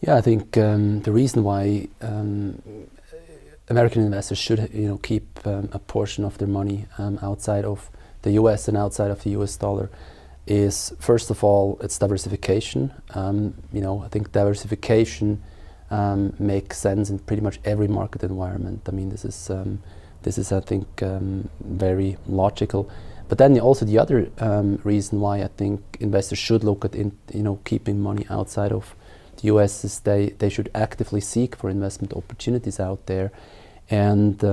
Yeah, I think the reason why American investors should, keep a portion of their money outside of the U.S. and outside of the U.S. dollar is, first of all, it's diversification. I think diversification makes sense in pretty much every market environment. I mean, this is I think very logical. But then also the other reason why I think investors should look at keeping money outside of the U.S. is they should actively seek for investment opportunities out there. And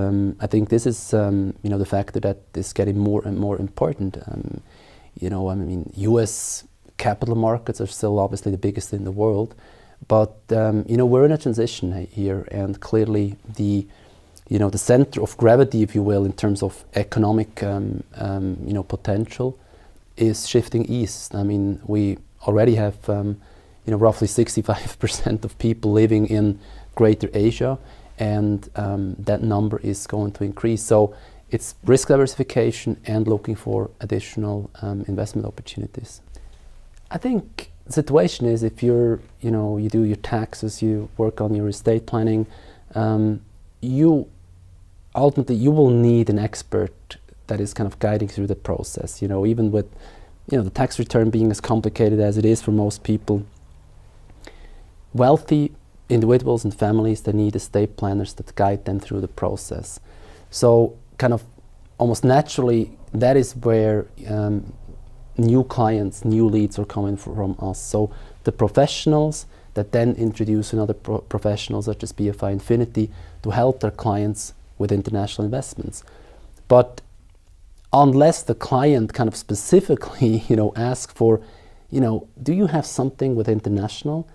I think this is the factor that is getting more and more important. U.S. capital markets are still obviously the biggest in the world, but we're in a transition here, and clearly the center of gravity, if you will, in terms of economic potential, is shifting east. I mean, we already have roughly 65% of people living in Greater Asia, and that number is going to increase. So it's risk diversification and looking for additional investment opportunities. I think the situation is, if you do your taxes, you work on your estate planning, ultimately you will need an expert that is kind of guiding through the process. Even with the tax return being as complicated as it is for most people, wealthy individuals and families, they need estate planners that guide them through the process. So kind of almost naturally, that is where new clients, new leads are coming from us. So the professionals that then introduce another professional such as BFI Infinity to help their clients with international investments. But unless the client kind of specifically asks for, do you have something with international,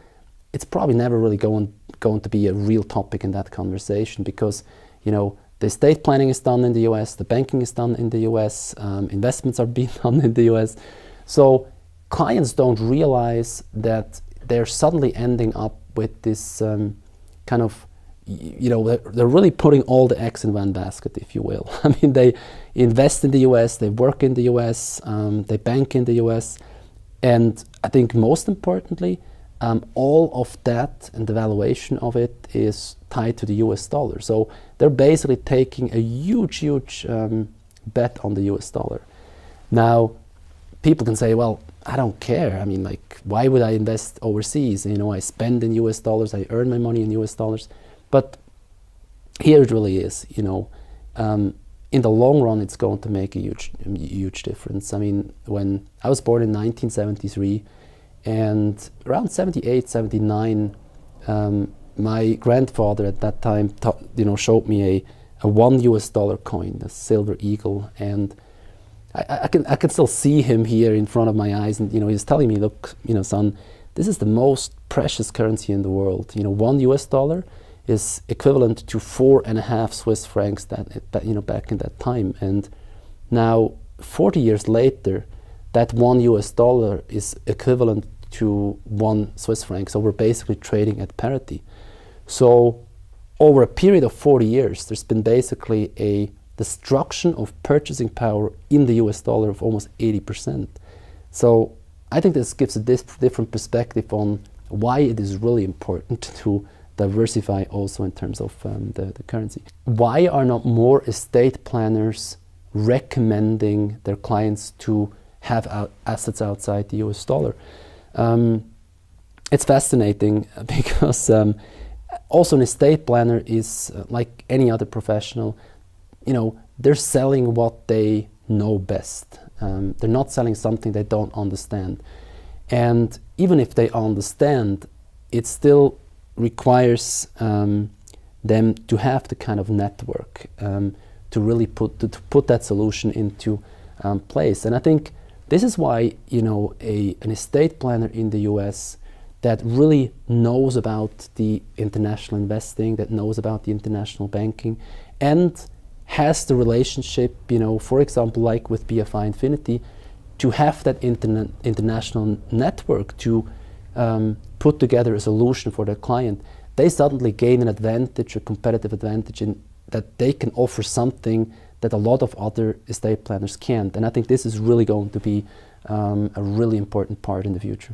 it's probably never really going to be a real topic in that conversation, because the estate planning is done in the US, the banking is done in the US, investments are being done in the US. So clients don't realize that they're suddenly ending up with this kind of, they're really putting all the eggs in one basket, if you will. I mean, they invest in the US, they work in the US, they bank in the US, and I think most importantly, all of that and the valuation of it is tied to the US dollar. So they're basically taking a huge bet on the US dollar. Now, people can say, well, I don't care. I mean, like, why would I invest overseas? I spend in US dollars, I earn my money in US dollars. But here it really is, in the long run, it's going to make a huge difference. I mean, when I was born in 1973, and around 78, 79, my grandfather at that time showed me a $1 coin, a silver eagle, and I can still see him here in front of my eyes, and he's telling me, look, son, this is the most precious currency in the world. $1 is equivalent to 4.5 Swiss francs that back in that time, and now 40 years later, that $1 is equivalent to 1 Swiss franc. So we're basically trading at parity. So over a period of 40 years, there's been basically a destruction of purchasing power in the US dollar of almost 80%. So I think this gives a different perspective on why it is really important to diversify also in terms of the currency. Why are not more estate planners recommending their clients to have assets outside the US dollar? It's fascinating because also an estate planner is like any other professional. They're selling what they know best. They're not selling something they don't understand. And even if they understand, it still requires them to have the kind of network to really put that solution into place. And I think this is why an estate planner in the US that really knows about the international investing, that knows about the international banking, and has the relationship, for example, like with BFI Infinity, to have that international network to put together a solution for their client, they suddenly gain an advantage, a competitive advantage, in that they can offer something that a lot of other estate planners can't. And I think this is really going to be a really important part in the future.